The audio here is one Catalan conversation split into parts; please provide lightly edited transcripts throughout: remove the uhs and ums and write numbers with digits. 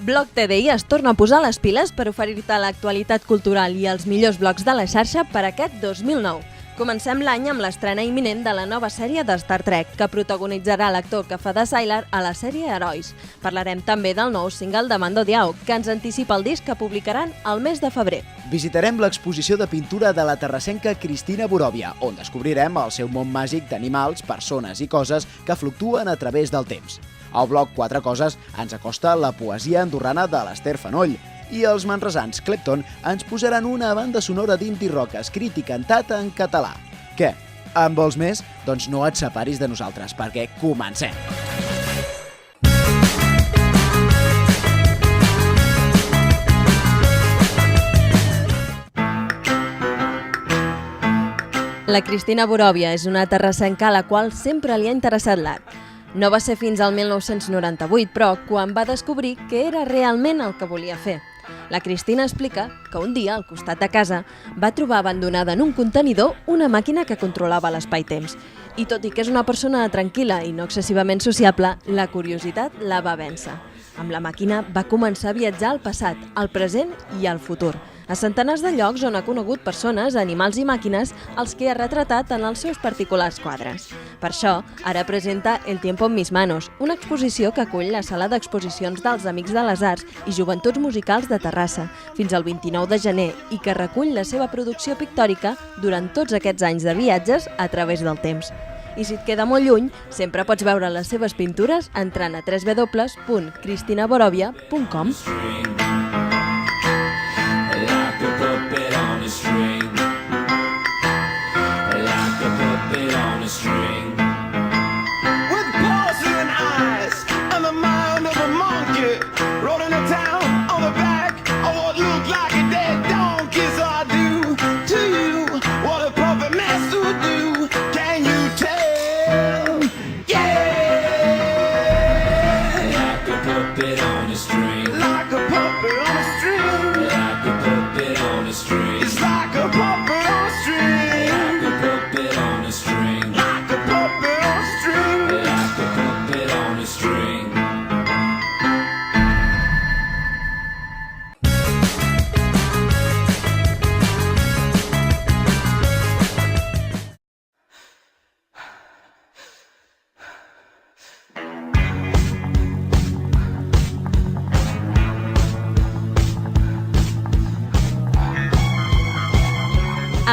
Bloc TDI es torna a posar les piles per oferir-te l'actualitat cultural i els millors blocs de la xarxa per aquest 2009. Comencem l'any amb l'estrena imminent de la nova sèrie de Star Trek, que protagonitzarà l'actor que fa de Sylar a la sèrie Herois. Parlarem també del nou single de Mando Diao, que ens anticipa el disc que publicaran el mes de febrer. Visitarem l'exposició de pintura de la terrassenca Cristina Borovia, on descobrirem el seu món màgic d'animals, persones i coses que fluctuen a través del temps. Al bloc 4 coses ens acosta la poesia andorrana de l'Ester Fanoll i els manresans Clepton ens posaran una banda sonora d'indie rock escrit i cantat en català. Què? En vols més? Doncs no et separis de nosaltres, perquè comencem! La Cristina Borovia és una terrassenca a la qual sempre li ha interessat l'art. No va ser fins al 1998, però, quan va descobrir que era realment el que volia fer. La Cristina explica que un dia, al costat de casa, va trobar abandonada en un contenidor una màquina que controlava l'espai-temps. I tot i que és una persona tranquil·la i no excessivament sociable, la curiositat la va vèncer. Amb la màquina va començar a viatjar al passat, al present i al futur, a centenars de llocs on ha conegut persones, animals i màquines als que ha retratat en els seus particulars quadres. Per això, ara presenta El tiempo en mis manos, una exposició que acull la sala d'exposicions dels Amics de les Arts i Joventuts Musicals de Terrassa, fins al 29 de gener, i que recull la seva producció pictòrica durant tots aquests anys de viatges a través del temps. I si et queda molt lluny, sempre pots veure les seves pintures entrant a www.cristinaborovia.com.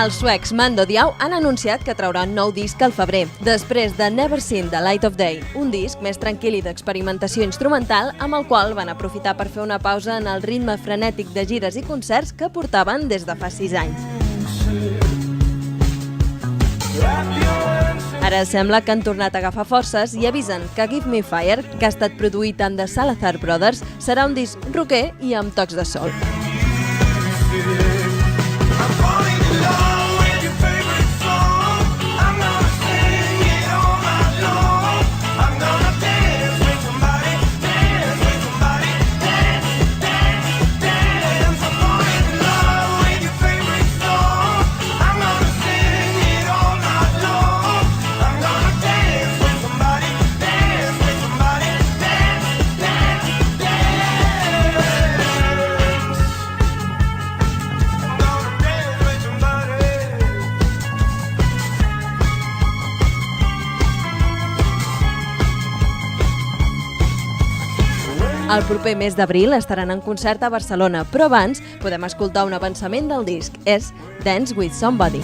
Els suecs Mando Diao han anunciat que trauran nou disc al febrer, després de Never Seen the Light of Day, un disc més tranquil i d'experimentació instrumental amb el qual van aprofitar per fer una pausa en el ritme frenètic de gires i concerts que portaven des de fa 6 anys. Ara sembla que han tornat a agafar forces i avisen que Give Me Fire, que ha estat produït amb The Salazar Brothers, serà un disc rocker i amb tocs de soul. El proper mes d'abril estaran en concert a Barcelona, però abans podem escoltar un avançament del disc. És Dance with Somebody.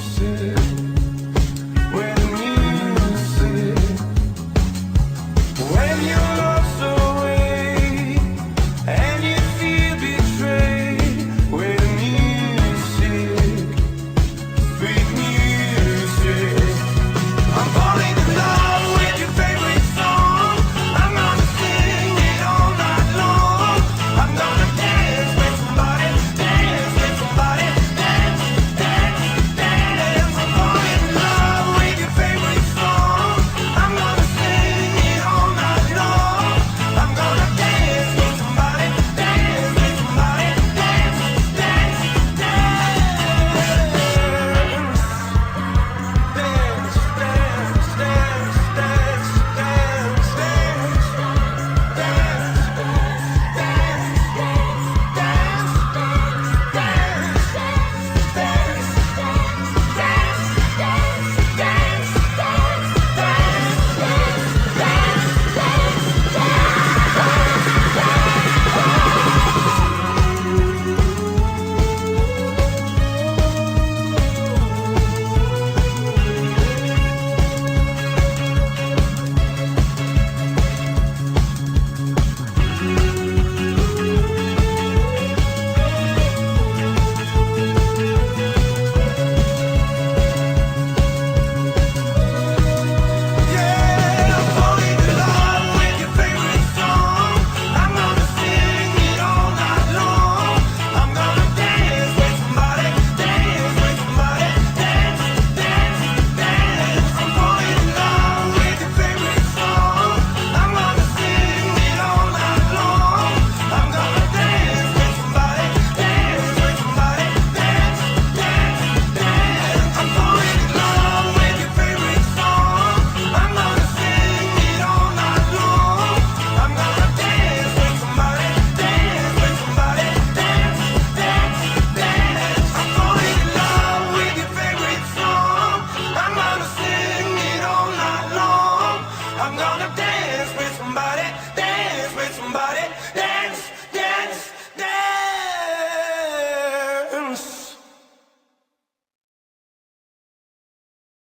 wanna dance with somebody, dance